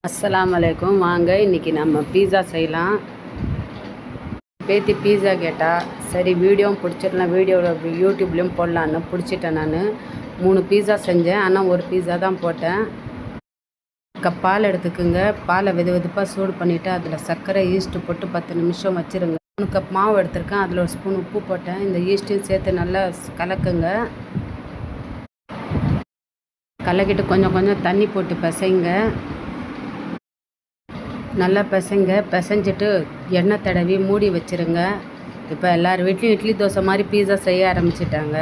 அஸ்ஸலாமு அலைக்கும். வாங்க இன்றைக்கி நம்ம பீஸா செய்யலாம். பேத்தி பீஸா கேட்டால் சரி வீடியோவும் பிடிச்சிடலாம், வீடியோவில் யூடியூப்லேயும் போடலான்னு பிடிச்சிட்டேன். நான் 3 பீஸா செஞ்சேன், ஆனால் ஒரு பீஸா தான் போட்டேன். கப் பால் எடுத்துக்குங்க. பாலை வெதுப்பாக சூடு பண்ணிவிட்டு அதில் சர்க்கரை ஈஸ்ட்டு போட்டு 10 நிமிஷம் வச்சுருங்க. 3 கப் மாவு எடுத்திருக்கேன், அதில் 1 ஸ்பூன் உப்பு போட்டேன். இந்த ஈஸ்ட்டையும் சேர்த்து நல்லா கலக்குங்க. கலக்கிட்டு கொஞ்சம் கொஞ்சம் தண்ணி போட்டு பிசைங்க. நல்லா பிசைஞ்சிட்டு எண்ணெய் தடவி மூடி வச்சுருங்க. இப்போ எல்லார் வீட்லேயும் இட்லி தோசை மாதிரி பீஸா செய்ய ஆரம்பிச்சிட்டாங்க.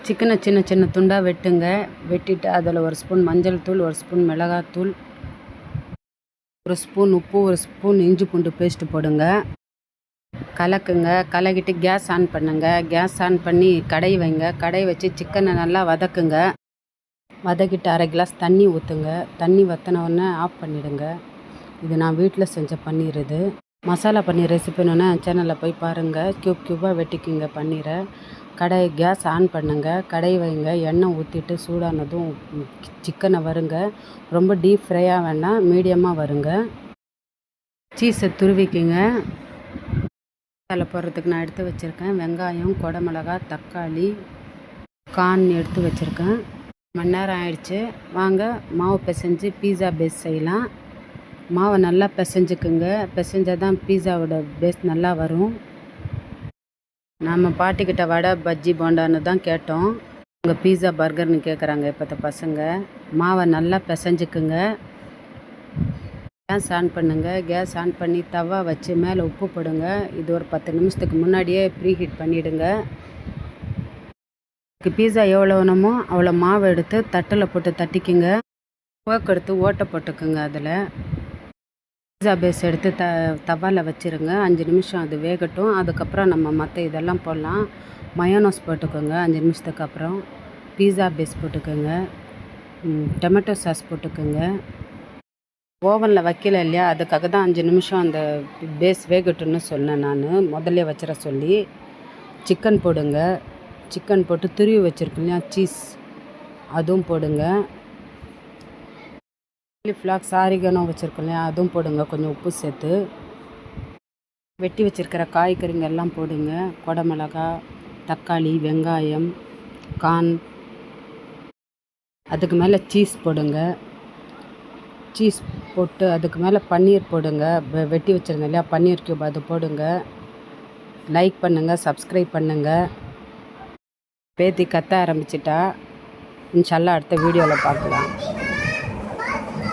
சிக்கனை சின்ன சின்ன துண்டாக வெட்டுங்க. வெட்டிட்டு அதில் 1 ஸ்பூன் மஞ்சள் தூள், 1 ஸ்பூன் மிளகாத்தூள், 1 ஸ்பூன் உப்பு, 1 ஸ்பூன் இஞ்சி பூண்டு பேஸ்ட்டு போடுங்க. கலக்குங்க. கலக்கிட்டு கேஸ் ஆன் பண்ணுங்க. கேஸ் ஆன் பண்ணி கடாய் வைங்க. கடாய் வச்சு சிக்கனை நல்லா வதக்குங்க. வதக்கிட்டு 1/2 கிளாஸ் தண்ணி ஊற்றுங்க. தண்ணி வற்றினவுடனே ஆஃப் பண்ணிவிடுங்க. இது நான் வீட்டில் செஞ்ச பன்னீர். இது மசாலா பன்னீர் ரெசிபி வேணுன்னா சேனலில் போய் பாருங்கள். க்யூபாக வெட்டிக்குங்க பன்னீரை. கேஸ் ஆன் பண்ணுங்க. கடாய் வைங்க. எண்ணெய் ஊற்றிட்டு சூடானதும் சிக்கனை வருங்க. ரொம்ப டீப் ஃப்ரையாக வேணாம், மீடியமாக வருங்க. சீஸை துருவிக்குங்க. மசாலா போடுறதுக்கு நான் எடுத்து வச்சுருக்கேன். வெங்காயம், குடமிளகா, தக்காளி, கார்ன் எடுத்து வச்சுருக்கேன். மணி நேரம் ஆயிடுச்சு. வாங்க மாவு பிசைஞ்சு பீஸா பேஸ் செய்யலாம். மாவை நல்லா பிசைஞ்சுக்குங்க. பிசைஞ்சால் தான் பீஸாவோட பேஸ் நல்லா வரும். நம்ம பாட்டிக்கிட்ட வடை, பஜ்ஜி, போண்டான்னு தான் கேட்டோம். உங்கள் பீஸா பர்கர்னு கேட்குறாங்க இப்போத்த பசங்க. மாவை நல்லா பிசைஞ்சுக்குங்க. கேஸ் ஆன் பண்ணுங்கள். கேஸ் ஆன் பண்ணி தவா வச்சு மேலே உப்பு போடுங்க. இது ஒரு 10 நிமிஷத்துக்கு முன்னாடியே ப்ரீஹீட் பண்ணிவிடுங்க. பீஸா எவ்வளோ வேணுமோ அவ்வளோ மாவு எடுத்து தட்டில் போட்டு தட்டிக்குங்க. போக்கு எடுத்து ஓட்டை போட்டுக்குங்க. அதில் பீஸா பேஸ் எடுத்து தவாவில் வச்சுருங்க. 5 நிமிஷம் அது வேகட்டும். அதுக்கப்புறம் நம்ம மற்ற இதெல்லாம் போடலாம். மயோனோஸ் போட்டுக்கோங்க. 5 நிமிஷத்துக்கு அப்புறம் பீஸா பேஸ் போட்டுக்கோங்க. டொமேட்டோ சாஸ் போட்டுக்கோங்க. ஓவனில் வைக்கல இல்லையா, அதுக்காக தான் 5 நிமிஷம் அந்த பேஸ் வேகட்டும்னு சொன்னேன் நான், முதல்ல வச்சிட சொல்லி. சிக்கன் போடுங்க. சிக்கன் போட்டு துருவி வச்சுருக்கோம் இல்லையா சீஸ், அதுவும் போடுங்க. சில்லி ஃப்ளாக்ஸ், ஆரிகனோ வச்சுருக்கோம் இல்லையா, அதுவும் போடுங்க. கொஞ்சம் உப்பு சேர்த்து வெட்டி வச்சுருக்கிற காய்கறிங்க எல்லாம் போடுங்க. குடமிளகா, தக்காளி, வெங்காயம், கார்ன், அதுக்கு மேலே சீஸ் போடுங்க. சீஸ் போட்டு அதுக்கு மேலே பன்னீர் போடுங்க. வெட்டி வச்சுருந்தேன் இல்லையா பன்னீர் க்யூப், அது போடுங்க. லைக் பண்ணுங்கள், சப்ஸ்கிரைப் பண்ணுங்கள். பேத்தி கத்த ஆரம்பிச்சிட்டா. இன்ஷால்லா அடுத்த வீடியோவில் பார்க்கலாம்.